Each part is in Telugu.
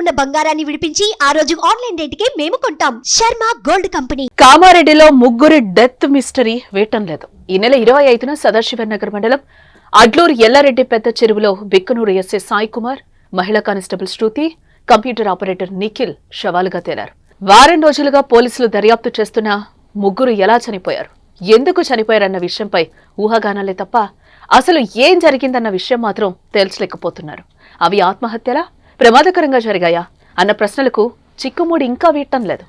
ఉన్న బంగారాన్ని విడిపించి ఆ రోజు ఆన్లైన్ రేటుకే మేము కొంటాం. Sharma gold company. కామారెడ్డిలో ముగ్గురి డెత్ మిస్టరీ వేయటం లేదు. ఈ నెల 25న సదాశివనగర్ మండలం అడ్లూరు ఎల్లారెడ్డి పెద్ద చెరువులో బిక్కనూరు ఎస్ఐ సాయి కుమార్, మహిళా కానిస్టేబుల్ శృతి, కంప్యూటర్ ఆపరేటర్ నిఖిల్ శవాలుగా తేలారు. వారం రోజులుగా పోలీసులు దర్యాప్తు చేస్తున్న ముగ్గురు ఎలా చనిపోయారు, ఎందుకు చనిపోయారన్న విషయంపై ఊహాగానాలే తప్ప అసలు ఏం జరిగిందన్న విషయం మాత్రం తేల్చలేకపోతున్నారు. అవి ఆత్మహత్యలా, ప్రమాదకరంగా జరిగాయా అన్న ప్రశ్నలకు చిక్కుముడి ఇంకా వీడటం లేదు.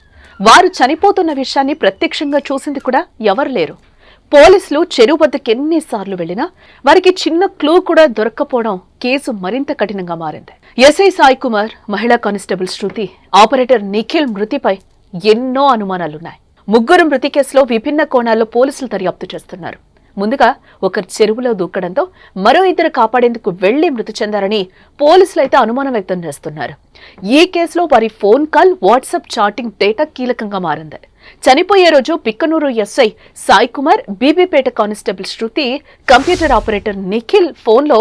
వారు చనిపోతున్న విషయాన్ని ప్రత్యక్షంగా చూసింది కూడా ఎవరు లేరు. పోలీసులు చెరువు వద్దకు ఎన్నిసార్లు వెళ్లినా వారికి చిన్న క్లూ కూడా దొరక్కపోవడం కేసు మరింత కఠినంగా మారింది. ఎస్ఐ సాయి కుమార్, మహిళా కానిస్టేబుల్ శృతి, ఆపరేటర్ నిఖిల్ మృతిపై ఎన్నో అనుమానాలున్నాయి. ముగ్గురు మృతి కేసులో విభిన్న కోణాల్లో పోలీసులు దర్యాప్తు చేస్తున్నారు. ముందుగా ఒకరు చెరువులో దూకడంతో మరో ఇద్దరు కాపాడేందుకు వెళ్లి మృతి చెందారని పోలీసులైతే అనుమానం వ్యక్తం చేస్తున్నారు. ఈ కేసులో వారి phone call, WhatsApp chatting data కీలకంగా మారింది. చనిపోయే రోజు బిక్కనూరు ఎస్ఐ సాయి కుమార్, బీబీపేట కానిస్టేబుల్ శృతి, కంప్యూటర్ ఆపరేటర్ నిఖిల్ ఫోన్లో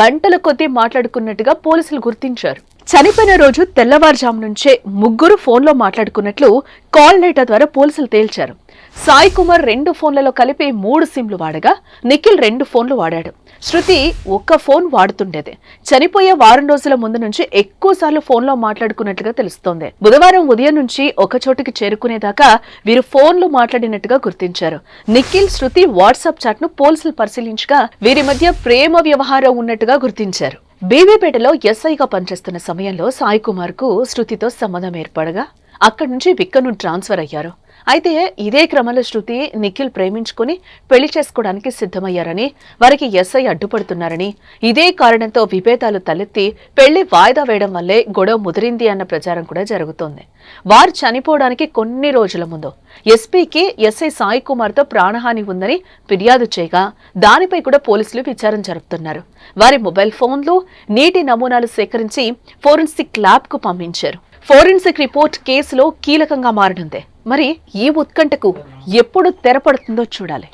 గంటల కొద్దీ మాట్లాడుకున్నట్టుగా పోలీసులు గుర్తించారు. చనిపోయిన రోజు తెల్లవారుజాము నుంచే ముగ్గురు ఫోన్లో మాట్లాడుకున్నట్లు కాల్ డేటా ద్వారా పోలీసులు తేల్చారు. సాయి కుమార్ 2 ఫోన్లలో కలిపి 3 సిమ్లు వాడగా నిఖిల్ 2 ఫోన్లు వాడాడు. శృతి ఒక్క ఫోన్ వాడుతుండేది. చనిపోయే వారం రోజుల ముందు నుంచి ఎక్కువసార్లు ఫోన్లో మాట్లాడుకున్నట్లుగా తెలుస్తోంది. బుధవారం ఉదయం నుంచి ఒక చోటుకి చేరుకునేదాకా వీరు ఫోన్లు మాట్లాడినట్టుగా గుర్తించారు. నిఖిల్, శృతి వాట్సాప్ చాట్ ను పోలీసులు పరిశీలించగా వీరి మధ్య ప్రేమ వ్యవహారం ఉన్నట్టుగా గుర్తించారు. బీబీపేటలో ఎస్ఐగా పనిచేస్తున్న సమయంలో సాయి కుమార్ కు శృతితో సంబంధం ఏర్పడగా అక్కడి నుంచి బిక్కనూరు ట్రాన్స్ఫర్ అయ్యారు. అయితే ఇదే క్రమంలో శృతి, నిఖిల్ ప్రేమించుకుని పెళ్లి చేసుకోవడానికి సిద్ధమయ్యారని, వారికి ఎస్ఐ అడ్డుపడుతున్నారని, ఇదే కారణంతో విభేదాలు తలెత్తి పెళ్లి వాయిదా వేయడం వల్లే గొడవ ముదిరింది అన్న ప్రచారం కూడా జరుగుతోంది. వారు చనిపోవడానికి కొన్ని రోజుల ముందు ఎస్పీకి ఎస్ఐ సాయి కుమార్తో ప్రాణహాని ఉందని ఫిర్యాదు చేయగా దానిపై కూడా పోలీసులు విచారణ జరుపుతున్నారు. వారి మొబైల్ ఫోన్లు, నీటి నమూనాలు సేకరించి ఫోరెన్సిక్ ల్యాబ్ కు పంపించారు. ఫోరెన్సిక్ రిపోర్ట్ కేసులో కీలకంగా మారనుంది. మరి ఈ ఉత్కంఠకు ఎప్పుడు తెరపడుతుందో చూడాలి.